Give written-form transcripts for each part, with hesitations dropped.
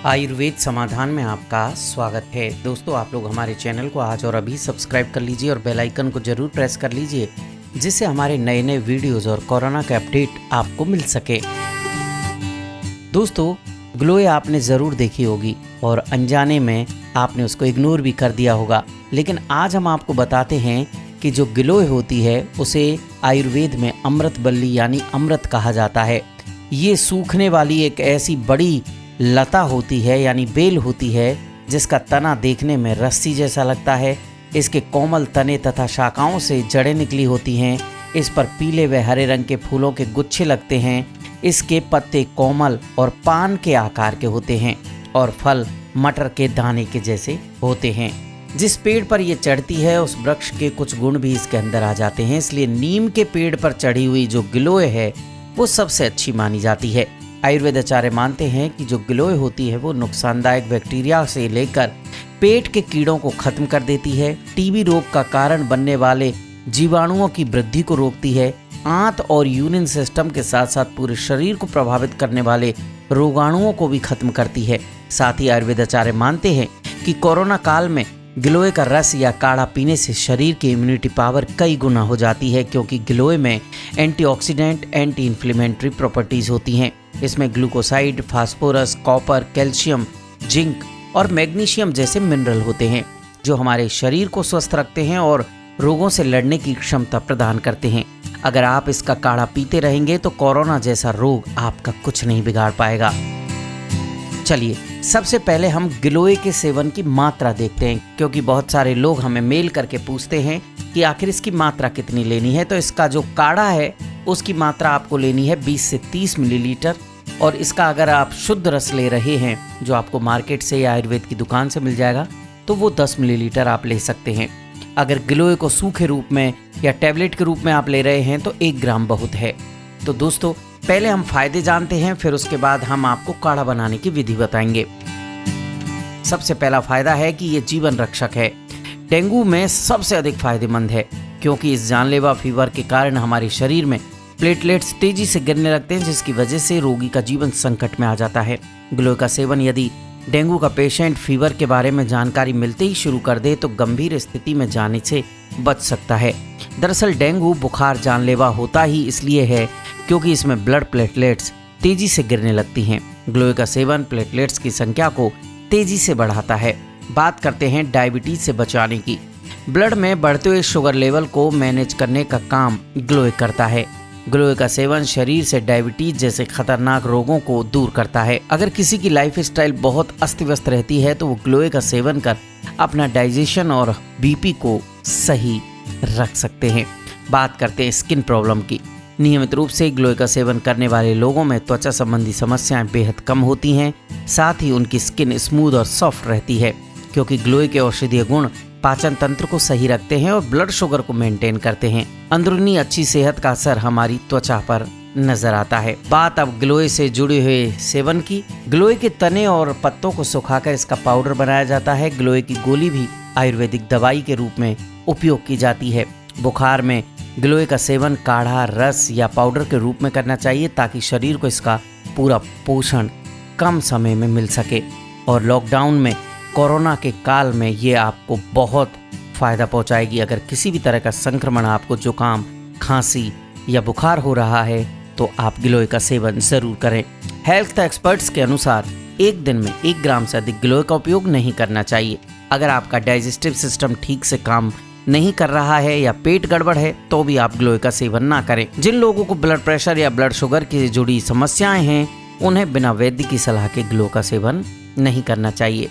आयुर्वेद समाधान में आपका स्वागत है। दोस्तों, आप लोग हमारे चैनल को आज और अभी सब्सक्राइब कर लीजिए और बेल आइकन को जरूर प्रेस कर लीजिए, जिससे हमारे नए नए वीडियोस और कोरोना के अपडेट आपको मिल सके। दोस्तों, ग्लोए आपने ज़रूर देखी होगी और अनजाने में आपने उसको इग्नोर भी कर दिया होगा, लेकिन आज हम आपको बताते हैं कि जो ग्लोए होती है उसे आयुर्वेद में अमृत बल्ली यानी अमृत कहा जाता है। ये सूखने वाली एक ऐसी बड़ी लता होती है यानी बेल होती है जिसका तना देखने में रस्सी जैसा लगता है। इसके कोमल तने तथा शाखाओं से जड़ें निकली होती हैं। इस पर पीले व हरे रंग के फूलों के गुच्छे लगते हैं। इसके पत्ते कोमल और पान के आकार के होते हैं और फल मटर के दाने के जैसे होते हैं। जिस पेड़ पर ये चढ़ती है उस वृक्ष के कुछ गुण भी इसके अंदर आ जाते हैं, इसलिए नीम के पेड़ पर चढ़ी हुई जो ग्लोए है वो सबसे अच्छी मानी जाती है। आयुर्वेद आचार्य मानते हैं कि जो ग्लोए होती है वो नुकसानदायक बैक्टीरिया से लेकर पेट के कीड़ों को खत्म कर देती है, टीबी रोग का कारण बनने वाले जीवाणुओं की वृद्धि को रोकती है, आंत और यूरिन सिस्टम के साथ साथ पूरे शरीर को प्रभावित करने वाले रोगाणुओं को भी खत्म करती है। साथ ही आयुर्वेद आचार्य मानते हैं कि कोरोना काल में गिलोय का रस या काढ़ा पीने से शरीर की इम्यूनिटी पावर कई गुना हो जाती है, क्योंकि गिलोय में एंटीऑक्सीडेंट, एंटी इन्फ्लेमेटरी प्रॉपर्टीज होती हैं। इसमें glucoside, phosphorus, copper, calcium, zinc और मैग्नीशियम जैसे मिनरल होते हैं जो हमारे शरीर को स्वस्थ रखते हैं और रोगों से लड़ने की क्षमता प्रदान करते हैं। अगर आप इसका काढ़ा पीते रहेंगे तो कोरोना जैसा रोग आपका कुछ नहीं बिगाड़ पाएगा। चलिए, सबसे पहले हम गिलोय के सेवन की मात्रा देखते हैं, क्योंकि बहुत सारे लोग हमें मेल करके पूछते हैं कि आखिर इसकी मात्रा कितनी लेनी है। तो इसका जो काढ़ा है उसकी मात्रा आपको लेनी है 20 से 30 मिलीलीटर, और इसका अगर आप शुद्ध रस ले रहे हैं जो आपको मार्केट से या आयुर्वेद की दुकान से मिल जाएगा तो वो 10 मिलीलीटर आप ले सकते हैं। अगर गिलोय को सूखे रूप में या टैबलेट के रूप में आप ले रहे हैं तो 1 ग्राम बहुत है। तो दोस्तों, पहले हम फायदे जानते हैं, फिर उसके बाद हम आपको काढ़ा बनाने की विधि बताएंगे। सबसे पहला फायदा है कि ये जीवन रक्षक है। डेंगू में सबसे अधिक फायदेमंद है, क्योंकि इस जानलेवा फीवर के कारण हमारे शरीर में प्लेटलेट्स तेजी से गिरने लगते हैं, जिसकी वजह से रोगी का जीवन संकट में आ जाता है। ग्लोय का सेवन यदि डेंगू का पेशेंट फीवर के बारे में जानकारी मिलते ही शुरू कर दे तो गंभीर स्थिति में जाने से बच सकता है। दरअसल डेंगू बुखार जानलेवा होता ही इसलिए है क्योंकि इसमें ब्लड प्लेटलेट्स तेजी से गिरने लगती हैं। ग्लोय का सेवन प्लेटलेट्स की संख्या को तेजी से बढ़ाता है। बात करते हैं डायबिटीज से बचाने की। ब्लड में बढ़ते हुए शुगर लेवल को मैनेज करने का काम ग्लोय करता है। ग्लोय का सेवन शरीर से डायबिटीज जैसे खतरनाक रोगों को दूर करता है। अगर किसी की लाइफ स्टाइल बहुत अस्त व्यस्त रहती है तो वो ग्लोय का सेवन कर अपना डाइजेशन और बीपी को सही रख सकते हैं। बात करते हैं स्किन प्रॉब्लम की। नियमित रूप से ग्लोय का सेवन करने वाले लोगों में त्वचा संबंधी समस्याएं बेहद कम होती हैं। साथ ही उनकी स्किन स्मूथ और सॉफ्ट रहती है, क्योंकि ग्लोय के औषधीय गुण पाचन तंत्र को सही रखते हैं और ब्लड शुगर को मेंटेन करते हैं। अंदरूनी अच्छी सेहत का असर हमारी त्वचा पर नजर आता है। बात अब ग्लोय से जुड़े हुए सेवन की। ग्लोय के तने और पत्तों को सुखाकर इसका पाउडर बनाया जाता है। ग्लोय की गोली भी आयुर्वेदिक दवाई के रूप में उपयोग की जाती है। बुखार में ग्लोय का सेवन काढ़ा, रस या पाउडर के रूप में करना चाहिए, ताकि शरीर को इसका पूरा पोषण कम समय में मिल सके। और लॉकडाउन में कोरोना के काल में ये आपको बहुत फायदा पहुंचाएगी। अगर किसी भी तरह का संक्रमण, आपको जुकाम, खांसी या बुखार हो रहा है तो आप गिलोय का सेवन जरूर करें। हेल्थ एक्सपर्ट्स के अनुसार एक दिन में 1 ग्राम से अधिक गिलोय का उपयोग नहीं करना चाहिए। अगर आपका डाइजेस्टिव सिस्टम ठीक से काम नहीं कर रहा है या पेट गड़बड़ है तो भी आप ग्लोय का सेवन ना करें। जिन लोगों को ब्लड प्रेशर या ब्लड शुगर की जुड़ी समस्याएं हैं उन्हें बिना वैद्य की सलाह के ग्लोय का सेवन नहीं करना चाहिए।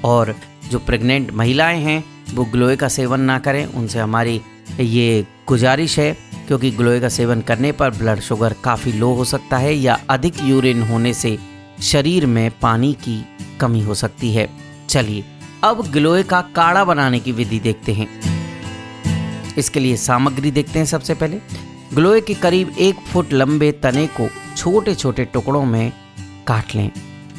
और जो प्रेग्नेंट महिलाएं हैं वो ग्लोय का सेवन ना करें, उनसे हमारी ये गुजारिश है, क्योंकि ग्लोय का सेवन करने पर ब्लड शुगर काफ़ी लो हो सकता है या अधिक यूरिन होने से शरीर में पानी की कमी हो सकती है। चलिए, अब ग्लोय का काढ़ा बनाने की विधि देखते हैं। इसके लिए सामग्री देखते हैं। सबसे पहले ग्लोय के करीब 1 फुट लंबे तने को छोटे छोटे टुकड़ों में काट लें।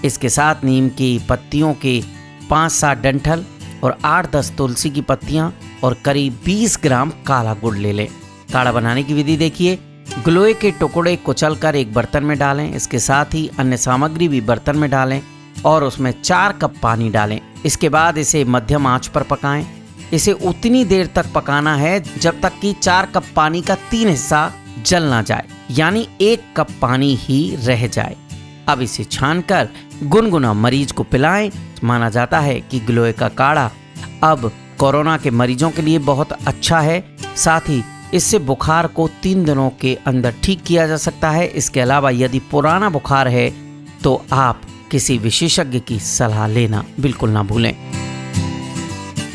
इसके साथ नीम की पत्तियों के 5-7 डंठल और 8-10 तुलसी की पत्तियां और करीब 20 ग्राम काला गुड़ ले लें। काढ़ा बनाने की विधि देखिए। ग्लोय के टुकड़े कुचलकर एक बर्तन में डालें। इसके साथ ही अन्य सामग्री भी बर्तन में डालें। और उसमें 4 कप पानी डालें। इसके बाद इसे मध्यम आंच पर पकाएं। इसे उतनी देर तक पकाना है जब तक कि 4 कप पानी का 3 हिस्सा जल ना जाए, यानी 1 कप पानी ही रह जाए। अब इसे छानकर गुनगुना मरीज को पिलाएं। माना जाता है कि गिलोय का काढ़ा अब कोरोना के मरीजों के लिए बहुत अच्छा है। साथ ही इससे बुखार को 3 दिनों के अंदर ठीक किया जा सकता है। इसके अलावा यदि पुराना बुखार है तो आप किसी विशेषज्ञ की सलाह लेना बिल्कुल ना भूलें।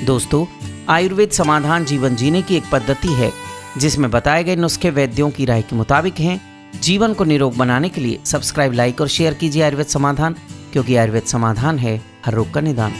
दोस्तों, आयुर्वेद समाधान जीवन जीने की एक पद्धति है जिसमें बताए गए नुस्खे वैद्यों की राय के मुताबिक हैं। जीवन को निरोग बनाने के लिए सब्सक्राइब, लाइक और शेयर कीजिए आयुर्वेद समाधान, क्योंकि आयुर्वेद समाधान है हर रोग का निदान।